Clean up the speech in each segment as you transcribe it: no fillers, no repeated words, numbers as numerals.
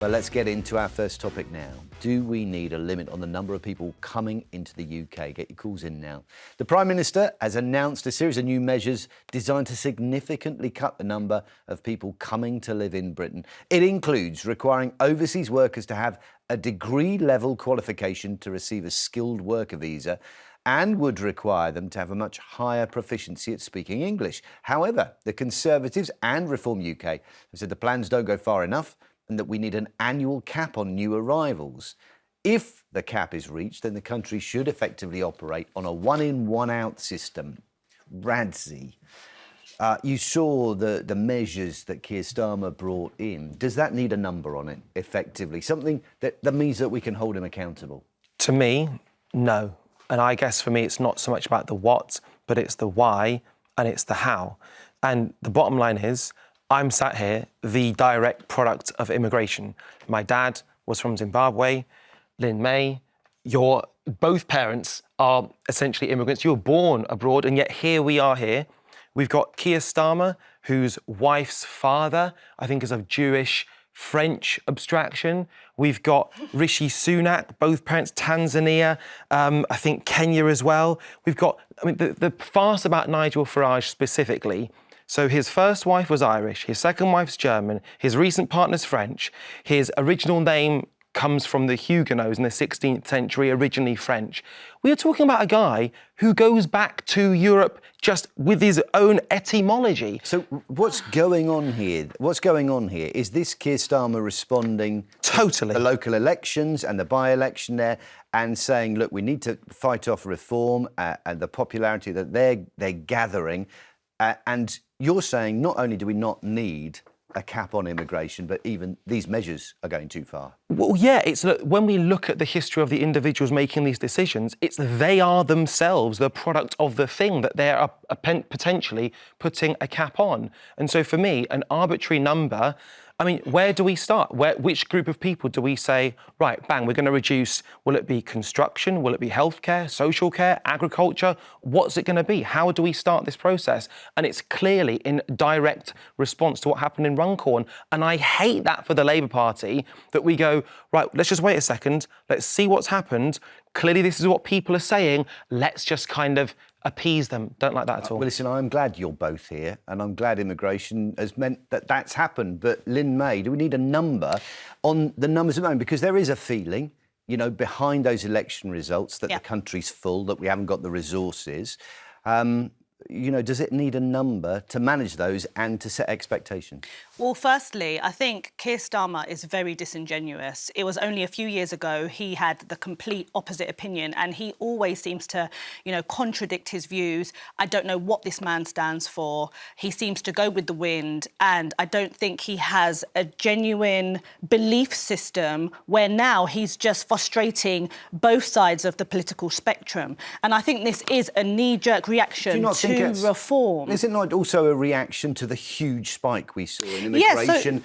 Well, let's get into our first topic now. Do we need a limit on the number of people coming into the UK? Get your calls in now. The Prime Minister has announced a series of new measures designed to significantly cut the number of people coming to live in Britain. It includes requiring overseas workers to have a degree-level qualification to receive a skilled worker visa and would require them to have a much higher proficiency at speaking English. However, the Conservatives and Reform UK have said the plans don't go far enough and that we need an annual cap on new arrivals. If the cap is reached, then the country should effectively operate on a one-in, one-out system. Radzi, you saw the measures that Keir Starmer brought in. Does that need a number on it, effectively? Something that means that we can hold him accountable? To me, no. And I guess for me, it's not so much about the what, but it's the why and it's the how. And the bottom line is, I'm sat here, the direct product of immigration. My dad was from Zimbabwe, Lin Mei. Both parents are essentially immigrants. You were born abroad, and yet here we are here. We've got Keir Starmer, whose wife's father, I think, is of Jewish French abstraction. We've got Rishi Sunak, both parents, Tanzania, I think Kenya as well. We've got, the farce about Nigel Farage specifically. So his first wife was Irish, his second wife's German, his recent partner's French, his original name comes from the Huguenots in the 16th century, originally French. We are talking about a guy who goes back to Europe just with his own etymology. So what's going on here? What's going on here? Is this Keir Starmer responding Totally. to the local elections and the by-election there and saying, look, we need to fight off reform and the popularity that they're gathering, and you're saying not only do we not need a cap on immigration, but even these measures are going too far? Well, yeah, when we look at the history of the individuals making these decisions, they are themselves the product of the thing that they are potentially putting a cap on. And so for me, an arbitrary number, where do we start? Which group of people do we say, right, bang, we're going to reduce? Will it be construction? Will it be healthcare, social care, agriculture? What's it going to be? How do we start this process? And it's clearly in direct response to what happened in Runcorn. And I hate that for the Labour Party, that we go, right, let's just wait a second. Let's see what's happened. Clearly, this is what people are saying. Let's just kind of appease them. Don't like that at all. Well, listen, I'm glad you're both here, and I'm glad immigration has meant that that's happened. But Lin Mei, do we need a number on the numbers at the moment? Because there is a feeling, behind those election results that the country's full, that we haven't got the resources. Does it need a number to manage those and to set expectations? Well, firstly, I think Keir Starmer is very disingenuous. It was only a few years ago he had the complete opposite opinion, and he always seems to, contradict his views. I don't know what this man stands for. He seems to go with the wind, and I don't think he has a genuine belief system where now he's just frustrating both sides of the political spectrum. And I think this is a knee-jerk reaction to reform. Is it not also a reaction to the huge spike we saw in immigration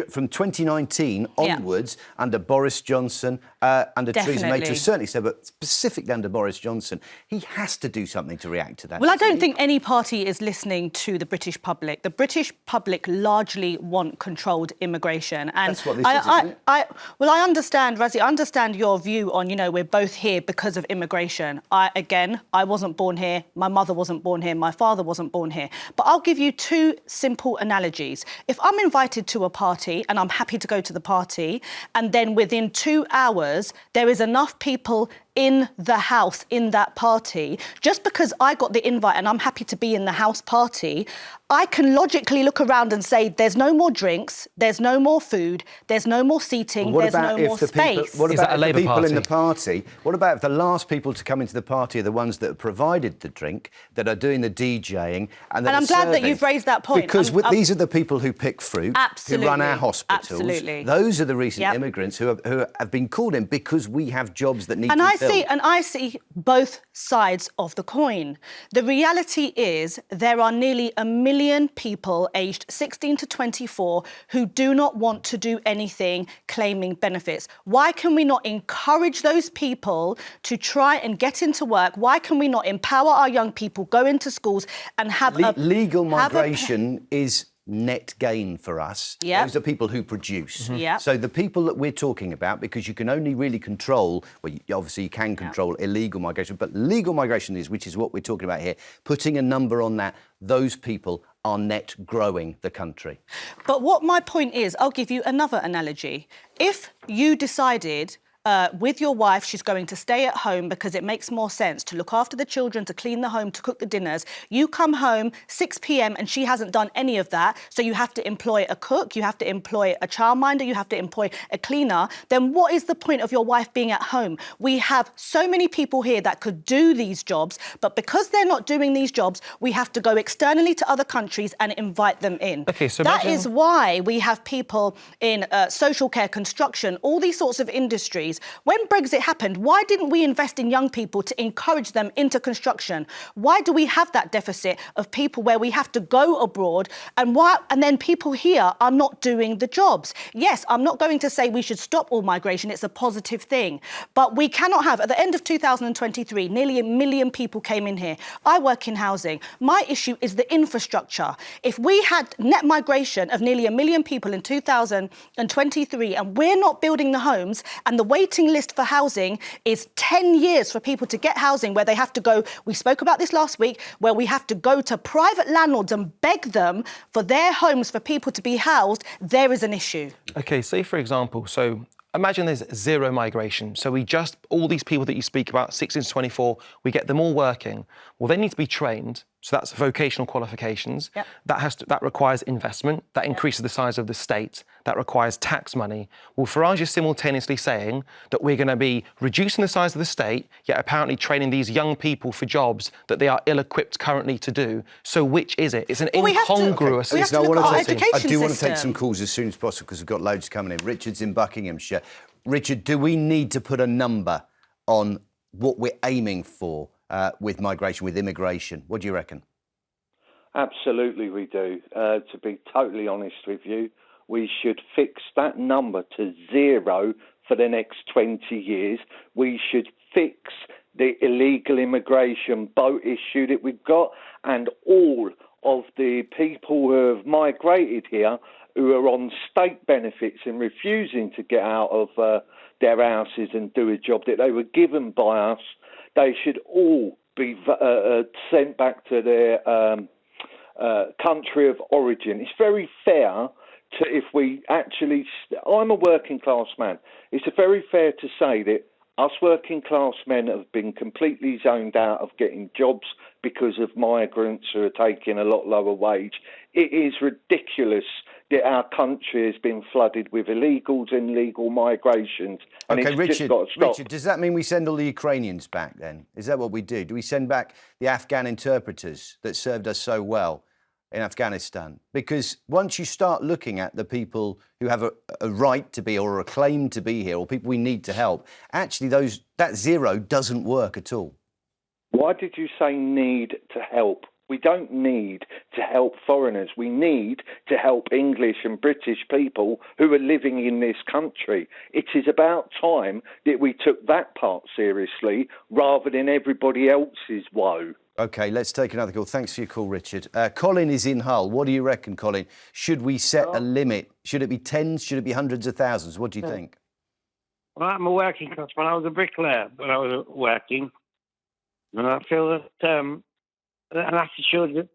from 2019 onwards under Boris Johnson, under Theresa May, to certainly so, but specifically under Boris Johnson? He has to do something to react to that. Well, I don't think any party is listening to the British public. The British public largely want controlled immigration. And that's what this is, isn't it? I understand, Radzi, I understand your view on, we're both here because of immigration. I wasn't born here, my mother wasn't born here, my father wasn't born here. But I'll give you two simple analogies. If I'm invited to a party and I'm happy to go to the party, and then within 2 hours there is enough people in the house in that party, just because I got the invite and I'm happy to be in the house party, I can logically look around and say there's no more drinks, there's no more food, there's no more seating, there's no more space. What about the people in the party? What about if the last people to come into the party are the ones that have provided the drink, that are doing the DJing, and I'm glad that you've raised that point. Because these are the people who pick fruit, who run our hospitals. Absolutely. Those are the recent immigrants who have been called in because we have jobs that need to be filled. I see both sides of the coin. The reality is there are nearly 1 million people aged 16 to 24 who do not want to do anything claiming benefits. Why can we not encourage those people to try and get into work? Why can we not empower our young people, go into schools and have legal migration is net gain for us. Yep. Those are people who produce. Yep. So the people that we're talking about, because you can only really control, well, obviously you can control illegal migration, but legal migration is, which is what we're talking about here, putting a number on that, those people are net growing the country. But what my point is, I'll give you another analogy. If you decided with your wife, she's going to stay at home because it makes more sense to look after the children, to clean the home, to cook the dinners. You come home 6 p.m. and she hasn't done any of that, so you have to employ a cook, you have to employ a childminder, you have to employ a cleaner. Then what is the point of your wife being at home? We have so many people here that could do these jobs, but because they're not doing these jobs, we have to go externally to other countries and invite them in. Okay, so that is why we have people in social care, construction, all these sorts of industries. When Brexit happened, why didn't we invest in young people to encourage them into construction? Why do we have that deficit of people where we have to go abroad and then people here are not doing the jobs? Yes, I'm not going to say we should stop all migration. It's a positive thing. But we cannot have, at the end of 2023, nearly 1 million people came in here. I work in housing. My issue is the infrastructure. If we had net migration of nearly 1 million people in 2023 and we're not building the homes and the waiting list for housing is 10 years for people to get housing, where they have to go, we spoke about this last week, where we have to go to private landlords and beg them for their homes for people to be housed, there is an issue. Okay, say for example, so imagine there's zero migration. So all these people that you speak about, 16 to 24, we get them all working. Well, they need to be trained. So that's vocational qualifications. Yep. That requires investment. That increases the size of the state. That requires tax money. Well, Farage is simultaneously saying that we're going to be reducing the size of the state, yet apparently training these young people for jobs that they are ill-equipped currently to do. So which is it? It's an incongruous... We have to look at our education I do want to system. take some calls as soon as possible because we've got loads coming in. Richard's in Buckinghamshire. Richard, do we need to put a number on what we're aiming for with migration, with immigration? What do you reckon? Absolutely we do. To be totally honest with you, we should fix that number to 0 for the next 20 years. We should fix the illegal immigration boat issue that we've got, and all of the people who have migrated here who are on state benefits and refusing to get out of their houses and do a job that they were given by us, they should all be sent back to their country of origin. It's very fair to, if we actually... I'm a working class man. It's very fair to say that us working class men have been completely zoned out of getting jobs because of migrants who are taking a lot lower wage. It is ridiculous that our country has been flooded with illegals and legal migrations. And OK, it's just got to stop. Richard, does that mean we send all the Ukrainians back then? Is that what we do? Do we send back the Afghan interpreters that served us so well in Afghanistan? Because once you start looking at the people who have a right to be or a claim to be here, or people we need to help, actually that 0 doesn't work at all. Why did you say need to help? We don't need to help foreigners. We need to help English and British people who are living in this country. It is about time that we took that part seriously rather than everybody else's woe. OK, let's take another call. Thanks for your call, Richard. Colin is in Hull. What do you reckon, Colin? Should we set a limit? Should it be tens? Should it be hundreds of thousands? What do you think? Well, I'm a working class man. I was a bricklayer when I was working. And I feel that an attitude that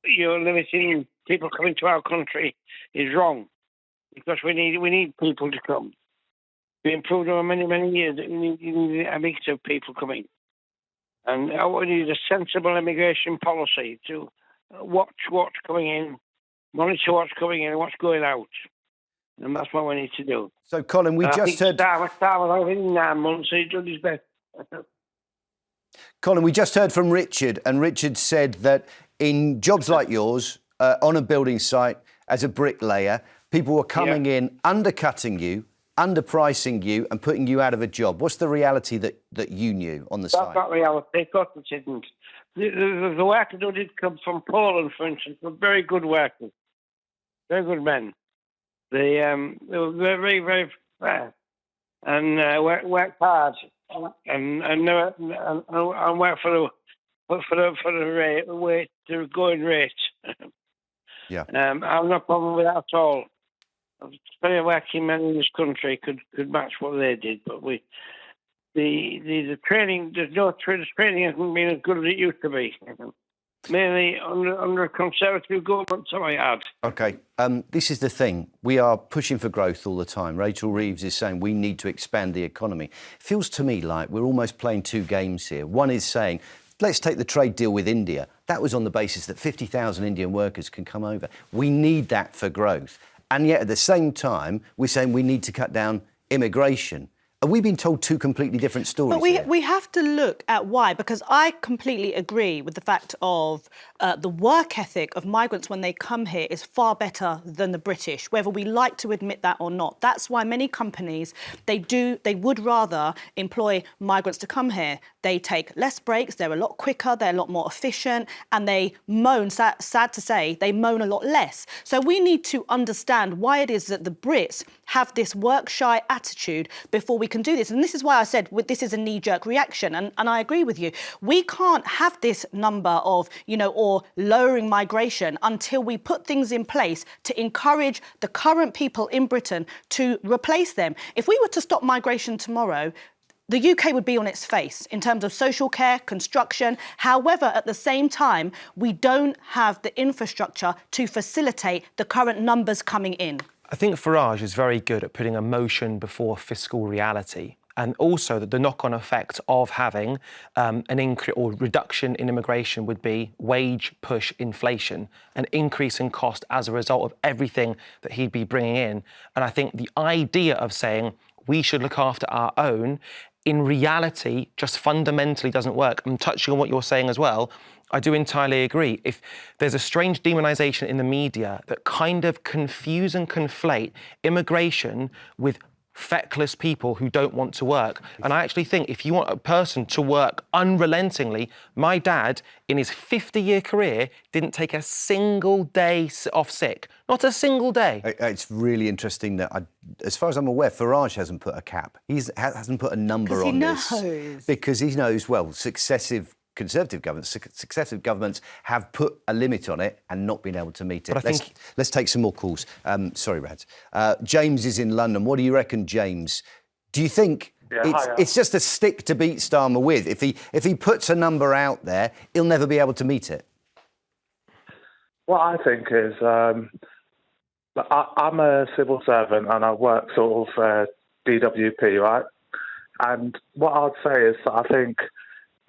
you're limiting people coming to our country is wrong, because we need people to come. We improved over many, many years. We need a mix of people coming. And we need a sensible immigration policy to watch what's coming in, monitor what's coming in and what's going out. And that's what we need to do. So, Colin, we just heard... Starmer, in 9 months, he's done his best. Colin, we just heard from Richard, and Richard said that in jobs like yours, on a building site, as a bricklayer, people were coming in, undercutting you, underpricing you and putting you out of a job. What's the reality that you knew on the site? That's not reality. Of course it isn't. The workers who did come from Poland, for instance, were very good workers, very good men. They were very, very fair and worked hard and worked for the rate, the going rate. Yeah. I have no problem with that at all. Very working men in this country could match what they did, but the training, the training hasn't been as good as it used to be. Mainly under a Conservative government, so I had. Okay, this is the thing. We are pushing for growth all the time. Rachel Reeves is saying we need to expand the economy. Feels to me like we're almost playing two games here. One is saying, let's take the trade deal with India. That was on the basis that 50,000 Indian workers can come over. We need that for growth. And yet at the same time, we're saying we need to cut down immigration. Are we being told two completely different stories But we have to look at why, because I completely agree with the fact of the work ethic of migrants when they come here is far better than the British, whether we like to admit that or not. That's why many companies, they would rather employ migrants to come here. They take less breaks, they're a lot quicker, they're a lot more efficient, and they moan, sad to say, they moan a lot less. So we need to understand why it is that the Brits have this work-shy attitude before we can do this. And this is why I said this is a knee-jerk reaction. And I agree with you. We can't have this number of, or lowering migration until we put things in place to encourage the current people in Britain to replace them. If we were to stop migration tomorrow, the UK would be on its face in terms of social care, construction. However, at the same time, we don't have the infrastructure to facilitate the current numbers coming in. I think Farage is very good at putting emotion before fiscal reality, and also that the knock-on effect of having an increase or reduction in immigration would be wage push inflation, an increase in cost as a result of everything that he'd be bringing in. And I think the idea of saying we should look after our own, in reality, just fundamentally doesn't work. I'm touching on what you're saying as well. I do entirely agree. If there's a strange demonisation in the media that kind of confuse and conflate immigration with feckless people who don't want to work. And I actually think if you want a person to work unrelentingly, my dad, in his 50-year career, didn't take a single day off sick. Not a single day. It's really interesting that, as far as I'm aware, Farage hasn't put a cap. He hasn't put a number on this. Because he knows, well, successive Conservative governments have put a limit on it and not been able to meet it. Let's take some more calls. Sorry, Rads. James is in London. What do you reckon, James? Do you think it's just a stick to beat Starmer with? If he puts a number out there, he'll never be able to meet it. What I think is, I'm a civil servant and I work sort of DWP, right? And what I'd say is that I think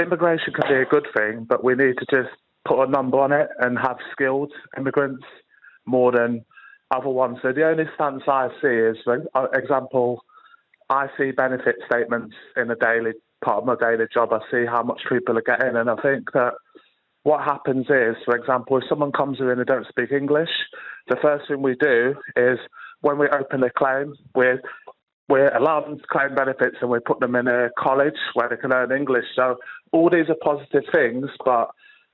immigration can be a good thing, but we need to just put a number on it and have skilled immigrants more than other ones. So the only stance I see is, for example, I see benefit statements in the daily part of my daily job. I see how much people are getting, and I think that what happens is, for example, if someone comes in and they don't speak English, the first thing we do is when we open a claim, we're allowed them to claim benefits and we put them in a college where they can learn English. So all these are positive things, but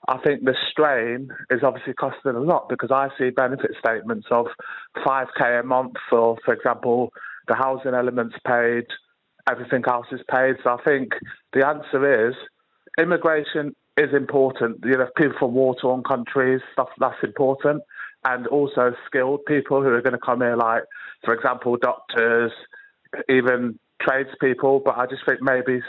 I think the strain is obviously costing a lot because I see benefit statements of $5,000 a month for example, the housing element's paid, everything else is paid. So I think the answer is immigration is important. People from war-torn countries, stuff that's important. And also skilled people who are going to come here, like, for example, doctors, even tradespeople, but I just think maybe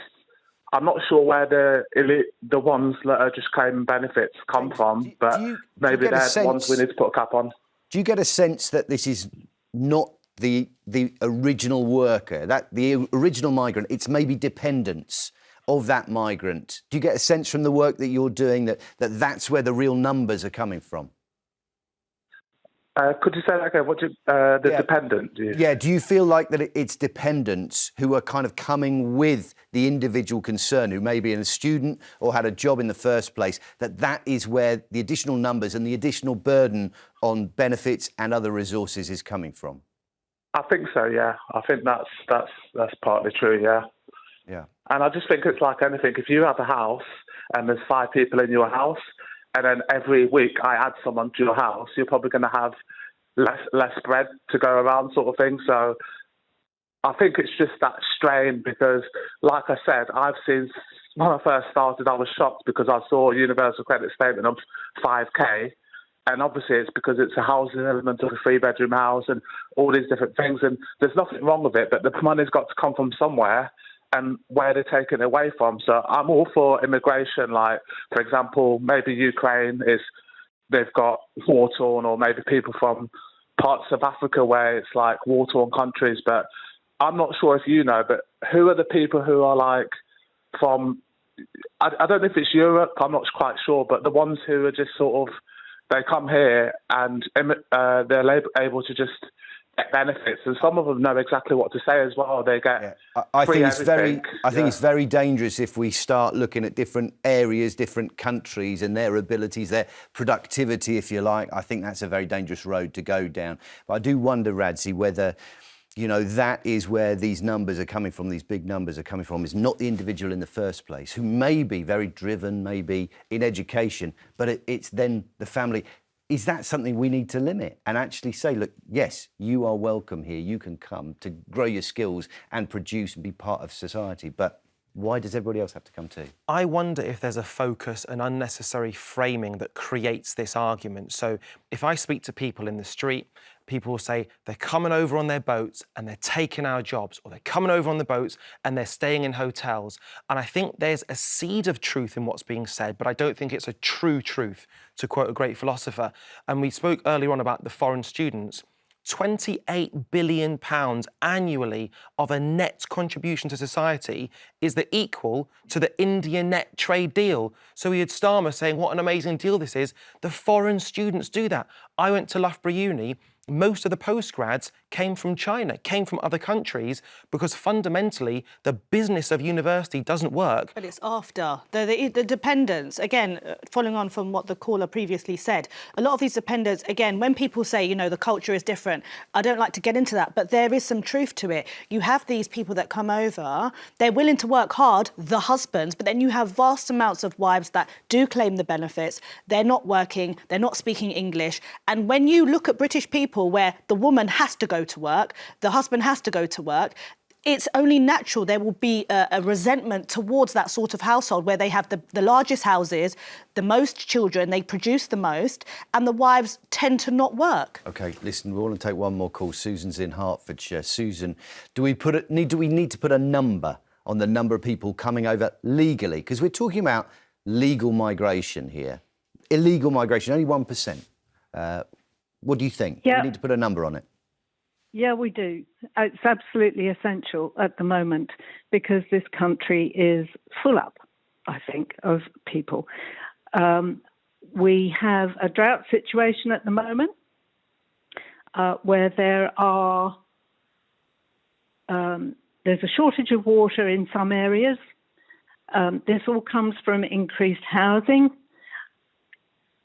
I'm not sure where the ones that are just claiming benefits come from, but maybe they're the ones we need to put a cap on. Do you get a sense that this is not the original worker, that the original migrant? It's maybe dependents of that migrant. Do you get a sense from the work that you're doing that's where the real numbers are coming from? Could you say that again? Dependent? Do you feel like that it's dependents who are kind of coming with the individual concern, who may be a student or had a job in the first place, that is where the additional numbers and the additional burden on benefits and other resources is coming from? I think so, yeah. I think that's partly true, yeah. Yeah. And I just think it's like anything. If you have a house and there's 5 people in your house, and then every week I add someone to your house, you're probably going to have less bread to go around, sort of thing. So I think it's just that strain because, like I said, I've seen, when I first started, I was shocked because I saw a universal credit statement of $5,000, And obviously it's because it's a housing element of a 3-bedroom house and all these different things. And there's nothing wrong with it, but the money's got to come from somewhere, and where they're taking it away from. So I'm all for immigration. Like, for example, maybe Ukraine they've got war-torn, or maybe people from parts of Africa where it's like war-torn countries. But I'm not sure if you know, but who are the people who are like from, I don't know if it's Europe, I'm not quite sure, but the ones who are just sort of, they come here and they're able to just get benefits, and some of them know exactly what to say as well. They get I free think it's everything. I think it's very dangerous if we start looking at different areas, different countries and their abilities, their productivity, if you like. I think that's a very dangerous road to go down. But I do wonder, Radzi, whether, you know, that is where these numbers are coming from, these big numbers are coming from, is not the individual in the first place, who may be very driven, maybe in education, but it's then the family. Is that something we need to limit and actually say, look, yes, you are welcome here, you can come to grow your skills and produce and be part of society, but why does everybody else have to come too? I wonder if there's a focus and unnecessary framing that creates this argument. So if I speak to people in the street, people will say they're coming over on their boats and they're taking our jobs, or they're coming over on the boats and they're staying in hotels. And I think there's a seed of truth in what's being said, but I don't think it's a true truth, to quote a great philosopher. And we spoke earlier on about the foreign students. £28 billion annually of a net contribution to society is the equal to the India net trade deal. So we had Starmer saying what an amazing deal this is. The foreign students do that. I went to Loughborough Uni. Most of the postgrads came from China, came from other countries, because fundamentally the business of university doesn't work. But it's after. The dependents, again, following on from what the caller previously said, a lot of these dependents, again, when people say, you know, the culture is different, I don't like to get into that, but there is some truth to it. You have these people that come over, they're willing to work hard, the husbands, but then you have vast amounts of wives that do claim the benefits, they're not working, they're not speaking English. And when you look at British people where the woman has to go to work, the husband has to go to work, it's only natural there will be a resentment towards that sort of household where they have the largest houses, the most children, they produce the most, and the wives tend to not work. OK, listen, we want to take one more call. Susan's in Hertfordshire. Susan, do we need to put a number on the number of people coming over legally? Because we're talking about legal migration here. Illegal migration, only 1%. What do you think? Yeah. We need to put a number on it. Yeah, we do. It's absolutely essential at the moment because this country is full up, I think, of people. We have a drought situation at the moment where there's a shortage of water in some areas. This all comes from increased housing.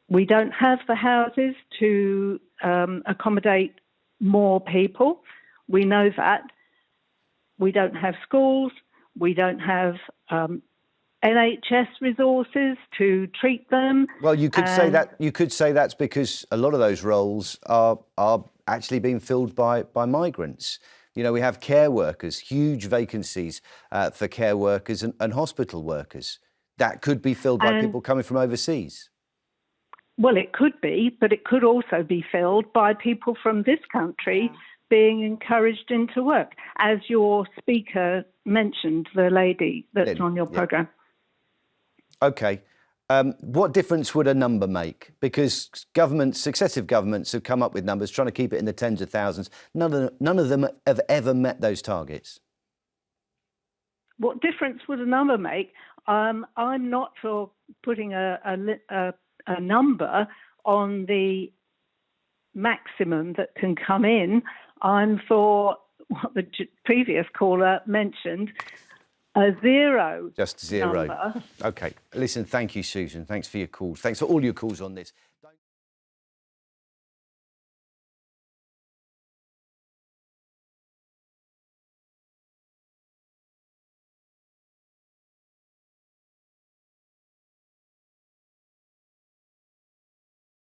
We don't have the houses to accommodate more people. We know that. We don't have schools. We don't have NHS resources to treat them. Well, you could say that. You could say that's because a lot of those roles are actually being filled by migrants. You know, we have care workers, huge vacancies for care workers and hospital workers. That could be filled by people coming from overseas. Well, it could be, but it could also be filled by people from this country being encouraged into work, as your speaker mentioned, the lady that's Lin, on your programme. OK. What difference would a number make? Because successive governments have come up with numbers trying to keep it in the tens of thousands. None of them have ever met those targets. What difference would a number make? I'm not for putting a number on the maximum that can come in. I'm for what the previous caller mentioned, a zero. Just zero. Number. OK. Listen, thank you, Susan. Thanks for your calls. Thanks for all your calls on this.